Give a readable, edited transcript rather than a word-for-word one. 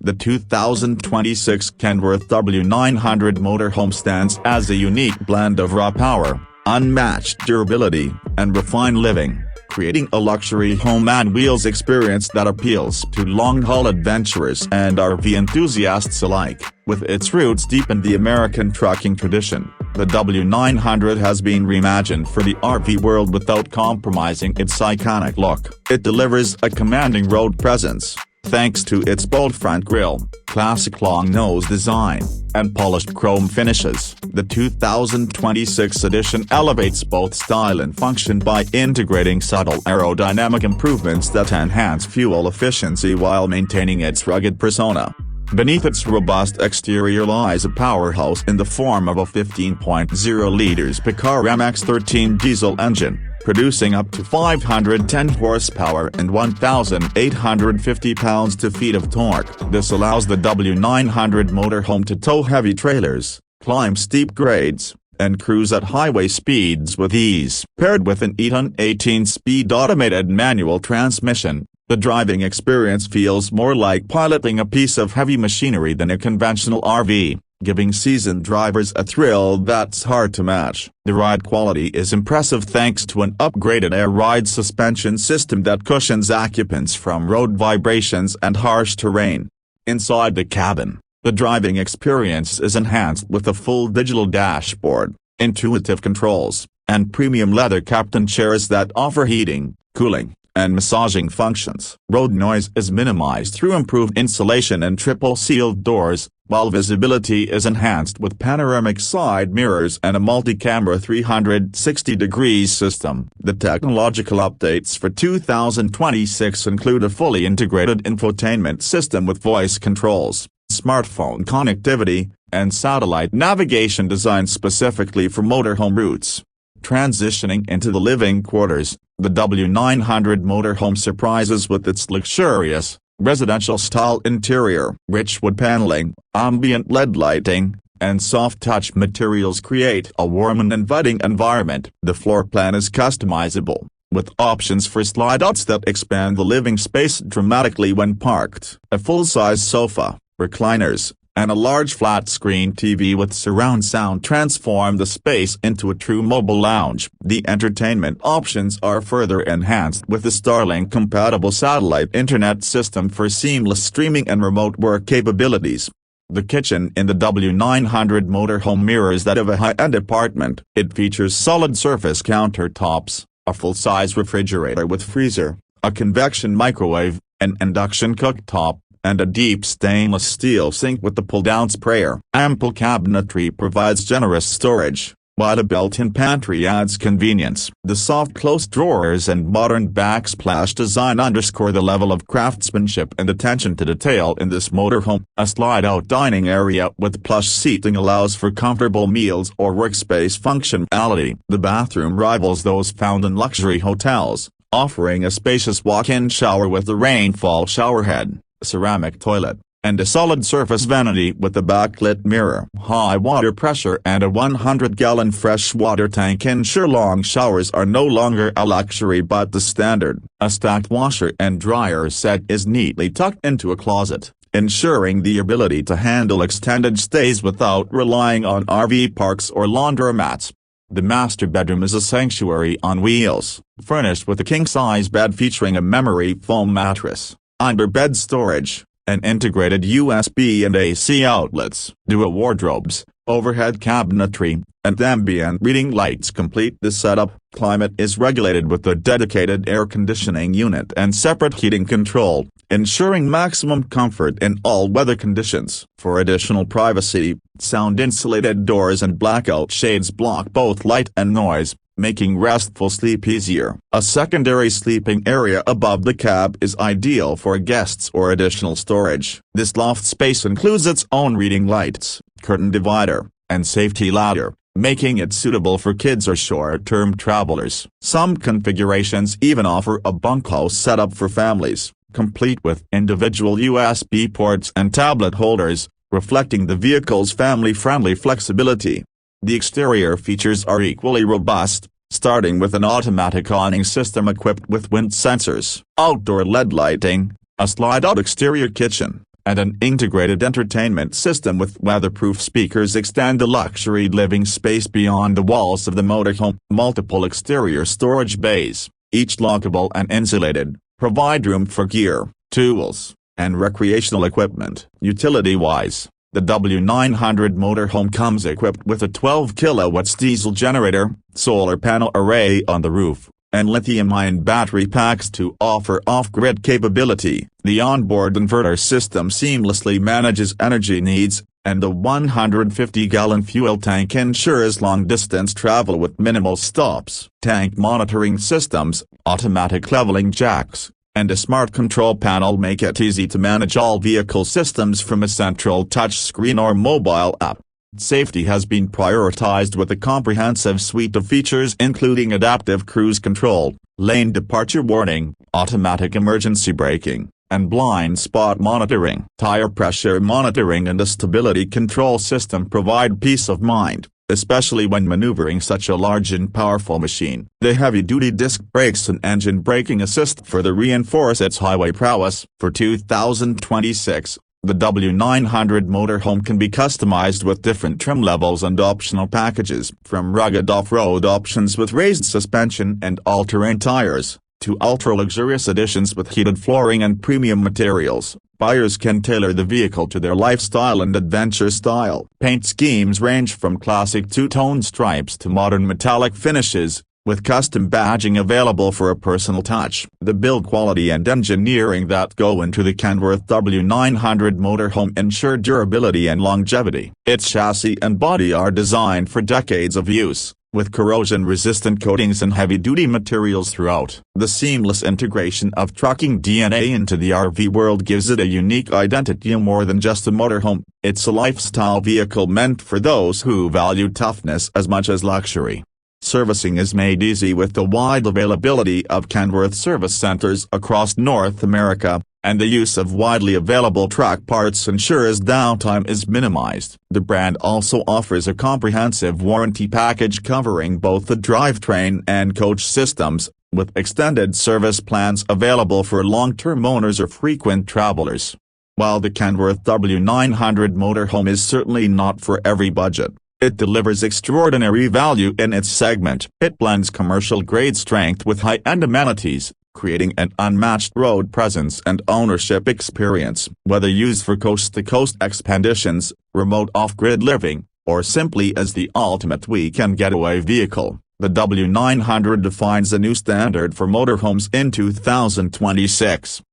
The 2026 Kenworth W900 Motorhome stands as a unique blend of raw power, unmatched durability, and refined living, creating a luxury home and wheels experience that appeals to long-haul adventurers and RV enthusiasts alike. With its roots deep in the American trucking tradition, the W900 has been reimagined for the RV world without compromising its iconic look. It delivers a commanding road presence, thanks to its bold front grille, classic long-nose design, and polished chrome finishes. The 2026 edition elevates both style and function by integrating subtle aerodynamic improvements that enhance fuel efficiency while maintaining its rugged persona. Beneath its robust exterior lies a powerhouse in the form of a 15.0 liters Picard MX-13 diesel engine, producing up to 510 horsepower and 1,850 pounds-feet of torque. This allows the W900 motorhome to tow heavy trailers, climb steep grades, and cruise at highway speeds with ease. Paired with an Eaton 18-speed automated manual transmission, the driving experience feels more like piloting a piece of heavy machinery than a conventional RV, giving seasoned drivers a thrill that's hard to match. The ride quality is impressive thanks to an upgraded air ride suspension system that cushions occupants from road vibrations and harsh terrain. Inside the cabin, the driving experience is enhanced with a full digital dashboard, intuitive controls, and premium leather captain chairs that offer heating, cooling, and massaging functions. Road noise is minimized through improved insulation and triple-sealed doors, while visibility is enhanced with panoramic side mirrors and a multi-camera 360-degree system. The technological updates for 2026 include a fully integrated infotainment system with voice controls, smartphone connectivity, and satellite navigation designed specifically for motorhome routes. Transitioning into the living quarters, the W900 motorhome surprises with its luxurious, residential-style interior. Rich wood paneling, ambient LED lighting, and soft-touch materials create a warm and inviting environment. The floor plan is customizable, with options for slide-outs that expand the living space dramatically when parked. A full-size sofa, recliners, and a large flat-screen TV with surround sound transform the space into a true mobile lounge. The entertainment options are further enhanced with the Starlink-compatible satellite internet system for seamless streaming and remote work capabilities. The kitchen in the W900 motorhome mirrors that of a high-end apartment. It features solid-surface countertops, a full-size refrigerator with freezer, a convection microwave, an induction cooktop, and a deep stainless steel sink with the pull-down sprayer. Ample cabinetry provides generous storage, while a built-in pantry adds convenience. The soft closed drawers and modern backsplash design underscore the level of craftsmanship and attention to detail in this motorhome. A slide-out dining area with plush seating allows for comfortable meals or workspace functionality. The bathroom rivals those found in luxury hotels, offering a spacious walk-in shower with a rainfall showerhead, ceramic toilet, and a solid-surface vanity with a backlit mirror. High water pressure and a 100-gallon freshwater tank ensure long showers are no longer a luxury but the standard. A stacked washer and dryer set is neatly tucked into a closet, ensuring the ability to handle extended stays without relying on RV parks or laundromats. The master bedroom is a sanctuary on wheels, furnished with a king-size bed featuring a memory foam mattress, under-bed storage, and integrated USB and AC outlets. Dual wardrobes, overhead cabinetry, and ambient reading lights complete the setup. Climate is regulated with a dedicated air conditioning unit and separate heating control, ensuring maximum comfort in all weather conditions. For additional privacy, sound-insulated doors and blackout shades block both light and noise, making restful sleep easier. A secondary sleeping area above the cab is ideal for guests or additional storage. This loft space includes its own reading lights, curtain divider, and safety ladder, making it suitable for kids or short-term travelers. Some configurations even offer a bunkhouse setup for families, complete with individual USB ports and tablet holders, reflecting the vehicle's family-friendly flexibility. The exterior features are equally robust, starting with an automatic awning system equipped with wind sensors, outdoor LED lighting, a slide-out exterior kitchen, and an integrated entertainment system with weatherproof speakers extend the luxury living space beyond the walls of the motorhome. Multiple exterior storage bays, each lockable and insulated, provide room for gear, tools, and recreational equipment. Utility-wise, the W900 Motorhome comes equipped with a 12 kilowatts diesel generator, solar panel array on the roof, and lithium-ion battery packs to offer off-grid capability. The onboard inverter system seamlessly manages energy needs, and the 150-gallon fuel tank ensures long-distance travel with minimal stops. Tank monitoring systems, automatic leveling jacks, and a smart control panel make it easy to manage all vehicle systems from a central touchscreen or mobile app. Safety has been prioritized with a comprehensive suite of features including adaptive cruise control, lane departure warning, automatic emergency braking, and blind spot monitoring. Tire pressure monitoring and a stability control system provide peace of mind, especially when maneuvering such a large and powerful machine. The heavy-duty disc brakes and engine braking assist further reinforce its highway prowess. For 2026, the W900 Motorhome can be customized with different trim levels and optional packages, from rugged off-road options with raised suspension and all-terrain tires, to ultra-luxurious editions with heated flooring and premium materials. Buyers can tailor the vehicle to their lifestyle and adventure style. Paint schemes range from classic two-tone stripes to modern metallic finishes, with custom badging available for a personal touch. The build quality and engineering that go into the Kenworth W900 Motorhome ensure durability and longevity. Its chassis and body are designed for decades of use, with corrosion-resistant coatings and heavy-duty materials throughout. The seamless integration of trucking DNA into the RV world gives it a unique identity. More than just a motorhome, it's a lifestyle vehicle meant for those who value toughness as much as luxury. Servicing is made easy with the wide availability of Kenworth service centers across North America, and the use of widely available truck parts ensures downtime is minimized. The brand also offers a comprehensive warranty package covering both the drivetrain and coach systems, with extended service plans available for long-term owners or frequent travelers. While the Kenworth W900 Motorhome is certainly not for every budget, it delivers extraordinary value in its segment. It blends commercial-grade strength with high-end amenities, creating an unmatched road presence and ownership experience. Whether used for coast-to-coast expeditions, remote off-grid living, or simply as the ultimate weekend getaway vehicle, the W900 defines a new standard for motorhomes in 2026.